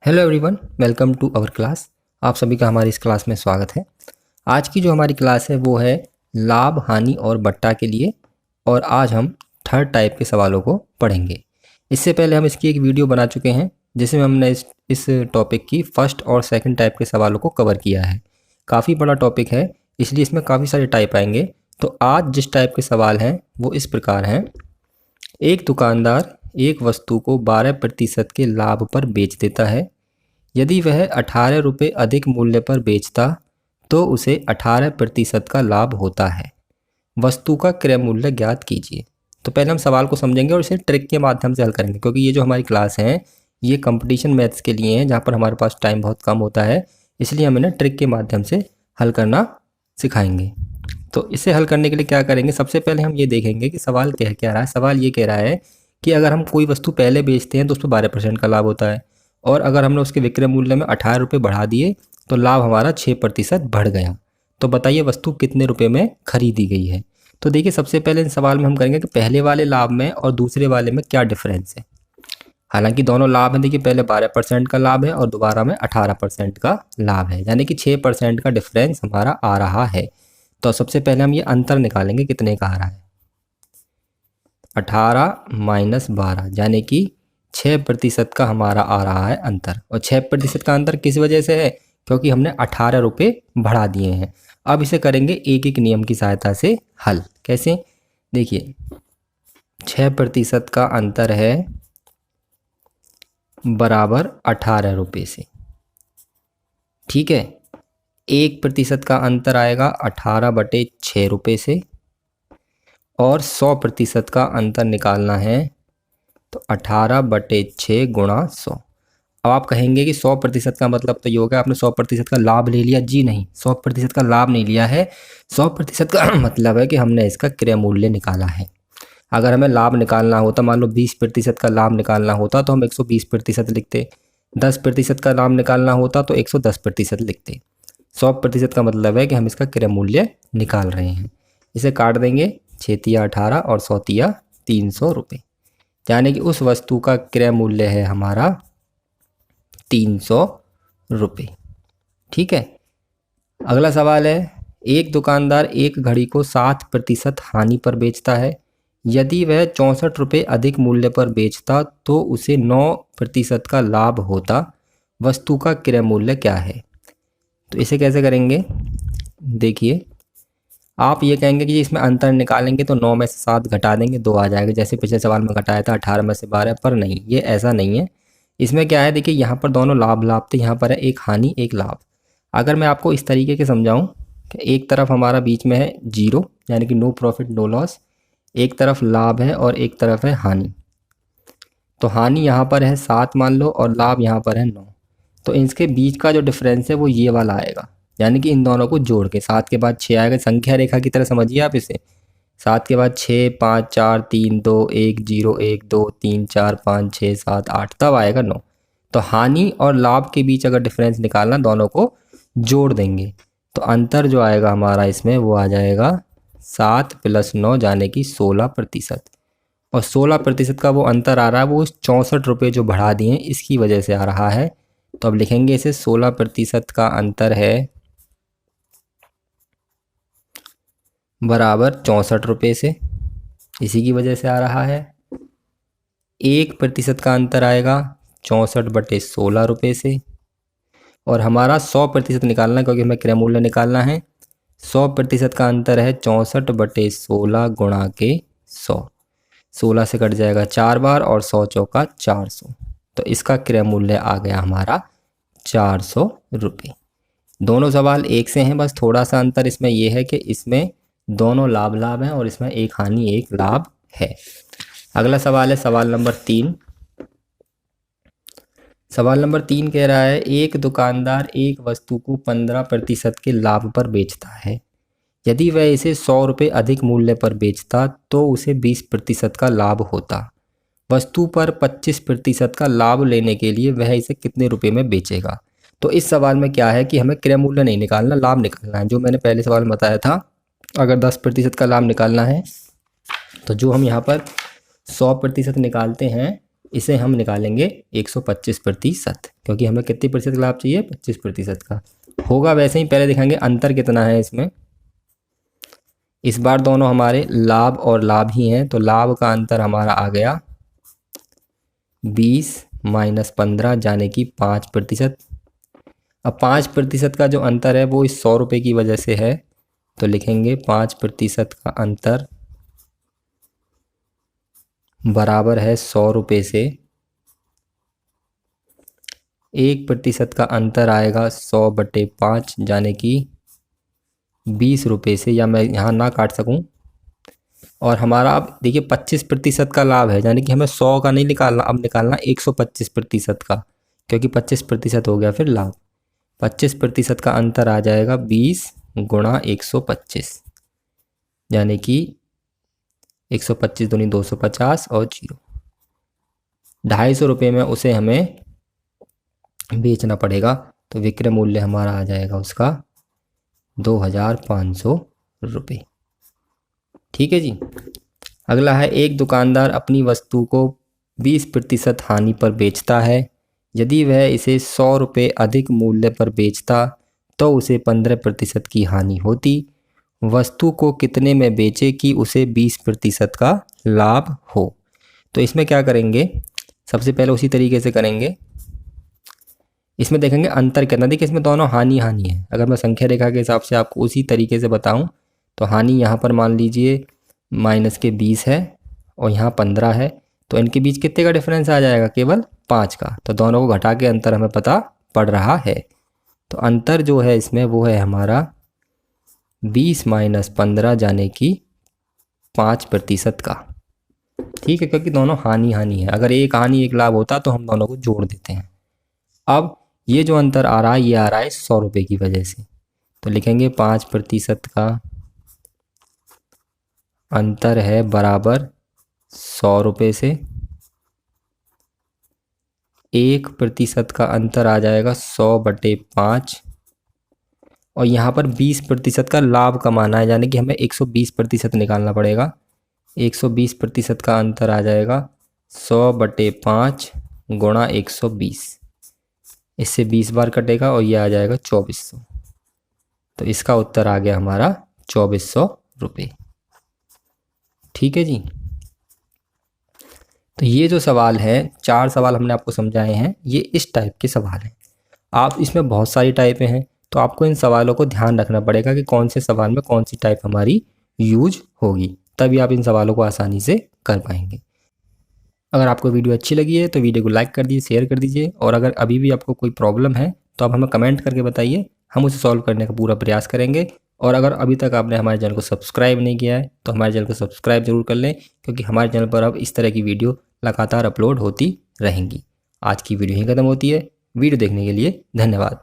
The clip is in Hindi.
Hello everyone, welcome to our class. आप सभी का हमारी इस क्लास में स्वागत है। आज की जो हमारी क्लास है वो है लाभ, हानि और बट्टा के लिए, और आज हम थर्ड टाइप के सवालों को पढ़ेंगे। इससे पहले हम इसकी एक वीडियो बना चुके हैं जिसमें हमने इस टॉपिक की फर्स्ट और सेकंड टाइप के सवालों को कवर किया है। काफ़ी बड़ा टॉपिक है, इसलिए इसमें काफ़ी सारे टाइप आएंगे। तो आज जिस टाइप के सवाल हैं वो इस प्रकार हैं। एक दुकानदार एक वस्तु को 12% के लाभ पर बेच देता है। यदि वह 18 रुपये अधिक मूल्य पर बेचता तो उसे 18% का लाभ होता है। वस्तु का क्रय मूल्य ज्ञात कीजिए। तो पहले हम सवाल को समझेंगे और इसे ट्रिक के माध्यम से हल करेंगे, क्योंकि ये जो हमारी क्लास है ये कंपटीशन मैथ्स के लिए है, जहाँ पर हमारे पास टाइम बहुत कम होता है। इसलिए हम इन्हें ट्रिक के माध्यम से हल करना सिखाएंगे। तो इसे हल करने के लिए क्या करेंगे, सबसे पहले हम ये देखेंगे कि सवाल कह क्या रहा है। सवाल ये कह रहा है कि अगर हम कोई वस्तु पहले बेचते हैं तो उस पर 12% का लाभ होता है, और अगर हमने उसके विक्रय मूल्य में 18 रुपये बढ़ा दिए तो लाभ हमारा 6% बढ़ गया। तो बताइए वस्तु कितने रुपए में खरीदी गई है। तो देखिए, सबसे पहले इन सवाल में हम करेंगे कि पहले वाले लाभ में और दूसरे वाले में क्या डिफरेंस है। हालांकि दोनों लाभ हैं, देखिए पहले 12% का लाभ है और दोबारा में 18% का लाभ है, यानी कि 6% का डिफरेंस हमारा आ रहा है। तो सबसे पहले हम ये अंतर निकालेंगे, कितने का आ रहा है। 18 माइनस 12 यानी कि 6% का हमारा आ रहा है अंतर। और 6% का अंतर किस वजह से है, क्योंकि हमने 18 रुपये बढ़ा दिए हैं। अब इसे करेंगे एक एक नियम की सहायता से हल। कैसे, देखिए 6% का अंतर है बराबर 18 रुपये से, ठीक है। 1% का अंतर आएगा 18/6 रुपये से, और 100% का अंतर निकालना है तो 18/6 गुणा 100। अब आप कहेंगे कि 100% का मतलब तो ये होगा आपने 100% का लाभ ले लिया। जी नहीं, 100% का लाभ नहीं लिया है। 100% का मतलब है कि हमने इसका क्रय मूल्य निकाला है। अगर हमें लाभ निकालना होता, मान लो 20% का लाभ निकालना होता तो हम 120% लिखते। 10% का लाभ निकालना होता तो 110% लिखते। 100% का मतलब है कि हम इसका क्रय मूल्य निकाल रहे हैं। इसे काट देंगे, 6 18 और 100 300 रुपये, यानी कि उस वस्तु का क्रय मूल्य है हमारा 300 रुपये, ठीक है। अगला सवाल है, एक दुकानदार एक घड़ी को 7% हानि पर बेचता है। यदि वह 64 रुपये अधिक मूल्य पर बेचता तो उसे 9% का लाभ होता। वस्तु का क्रय मूल्य क्या है। तो इसे कैसे करेंगे, देखिए आप ये कहेंगे कि इसमें अंतर निकालेंगे तो 9 में से 7 घटा देंगे, 2 आ जाएगा, जैसे पिछले सवाल में घटाया था 18 में से 12। पर नहीं, ये ऐसा नहीं है। इसमें क्या है, देखिए यहाँ पर दोनों लाभ लाभ थे, यहाँ पर है एक हानि एक लाभ। अगर मैं आपको इस तरीके से समझाऊं कि एक तरफ हमारा बीच में है 0 यानी कि नो प्रॉफिट नो लॉस, एक तरफ लाभ है और एक तरफ है हानि। तो हानि यहाँ पर है 7 मान लो, और लाभ यहाँ पर है 9। तो इनके बीच का जो डिफरेंस है वो ये वाला आएगा, यानी कि इन दोनों को जोड़ के 7 के बाद 6 आएगा। संख्या रेखा की तरह समझिए आप इसे। 7 के बाद 6 5 4 3 2 1 0 1 2 3 4 5 6 7 8, तब आएगा 9। तो हानि और लाभ के बीच अगर डिफरेंस निकालना, दोनों को जोड़ देंगे तो अंतर जो आएगा हमारा इसमें वो आ जाएगा 7 + 9 यानी कि 16%। और 16% का वो अंतर आ रहा है, वो 64 रुपये जो बढ़ा दिए हैं इसकी वजह से आ रहा है। तो अब लिखेंगे इसे 16% का अंतर है बराबर 64 रुपये से, इसी की वजह से आ रहा है। 1% का अंतर आएगा 64/16 रुपये से, और हमारा 100% निकालना है क्योंकि हमें क्रय मूल्य निकालना है। 100% का अंतर है 64/16 गुणा के 100। 16 से कट जाएगा 4 बार और 100 चौका 400, तो इसका क्रय मूल्य आ गया हमारा 400 रुपये। दोनों सवाल एक से हैं, बस थोड़ा सा अंतर इसमें यह है कि इसमें दोनों लाभ लाभ हैं और इसमें एक हानि एक लाभ है। अगला सवाल है सवाल नंबर 3। सवाल नंबर 3 कह रहा है, एक दुकानदार एक वस्तु को 15% के लाभ पर बेचता है। यदि वह इसे 100 रुपये अधिक मूल्य पर बेचता तो उसे 20% का लाभ होता। वस्तु पर 25% का लाभ लेने के लिए वह इसे कितने रुपए में बेचेगा। तो इस सवाल में क्या है कि हमें क्रय मूल्य नहीं निकालना, लाभ निकालना है। जो मैंने पहले सवाल में बताया था, अगर 10% का लाभ निकालना है तो जो हम यहाँ पर 100% निकालते हैं इसे हम निकालेंगे 125%, क्योंकि हमें कितने प्रतिशत लाभ चाहिए, 25% का होगा। वैसे ही पहले दिखाएंगे अंतर कितना है इसमें। इस बार दोनों हमारे लाभ और लाभ ही हैं, तो लाभ का अंतर हमारा आ गया 20 माइनस 15 यानी कि 5%। अब 5% का जो अंतर है वो इस 100 रुपये की वजह से है, तो लिखेंगे 5% का अंतर बराबर है 100 रुपये से। 1% का अंतर आएगा 100/5 यानी कि 20 रुपये से, या मैं यहाँ ना काट सकूँ। और हमारा अब देखिए 25% का लाभ है, यानी कि हमें 100 का नहीं निकालना, अब निकालना 125% का, क्योंकि 25% हो गया फिर लाभ। 25% का अंतर आ जाएगा 20 गुणा 125, यानी कि 125 दूनी 250 और 0, 250 रुपये में उसे हमें बेचना पड़ेगा। तो विक्रय मूल्य हमारा आ जाएगा उसका 2500 रुपये। ठीक है जी। अगला है, एक दुकानदार अपनी वस्तु को 20% हानि पर बेचता है। यदि वह इसे 100 रुपये अधिक मूल्य पर बेचता तो उसे 15% की हानि होती। वस्तु को कितने में बेचे कि उसे 20% का लाभ हो। तो इसमें क्या करेंगे, सबसे पहले उसी तरीके से करेंगे। इसमें देखेंगे अंतर कितना, देखिए इसमें दोनों हानि हानि है। अगर मैं संख्या रेखा के हिसाब से आपको उसी तरीके से बताऊं तो हानि यहाँ पर मान लीजिए माइनस के 20 है और यहाँ 15 है, तो इनके बीच कितने का डिफरेंस आ जाएगा, केवल 5 का। तो दोनों को घटा के अंतर हमें पता पड़ रहा है। तो अंतर जो है इसमें वो है हमारा 20 माइनस 15 यानी कि 5% का। ठीक है, क्योंकि दोनों हानि हानि है। अगर एक हानि एक लाभ होता तो हम दोनों को जोड़ देते हैं। अब ये जो अंतर आ रहा है ये आ रहा है 100 रुपये की वजह से, तो लिखेंगे 5% का अंतर है बराबर 100 रुपये से। 1% का अंतर आ जाएगा 100/5, और यहाँ पर 20% का लाभ कमाना है, यानी कि हमें 120% निकालना पड़ेगा। 120% का अंतर आ जाएगा 100/5 गुणा 120, इससे 20 बार कटेगा और ये आ जाएगा 2400। तो इसका उत्तर आ गया हमारा 2400 रुपये। ठीक है जी। तो ये जो सवाल है, 4 सवाल हमने आपको समझाए हैं, ये इस टाइप के सवाल हैं। आप इसमें बहुत सारी टाइपें हैं, तो आपको इन सवालों को ध्यान रखना पड़ेगा कि कौन से सवाल में कौन सी टाइप हमारी यूज होगी, तभी आप इन सवालों को आसानी से कर पाएंगे। अगर आपको वीडियो अच्छी लगी है तो वीडियो को लाइक कर दीजिए, शेयर कर दीजिए, और अगर अभी भी आपको कोई प्रॉब्लम है तो आप हमें कमेंट करके बताइए, हम उसे सॉल्व करने का पूरा प्रयास करेंगे। और अगर अभी तक आपने हमारे चैनल को सब्सक्राइब नहीं किया है तो हमारे चैनल को सब्सक्राइब जरूर कर लें, क्योंकि हमारे चैनल पर अब इस तरह की वीडियो लगातार अपलोड होती रहेंगी। आज की वीडियो यहीं खत्म होती है। वीडियो देखने के लिए धन्यवाद।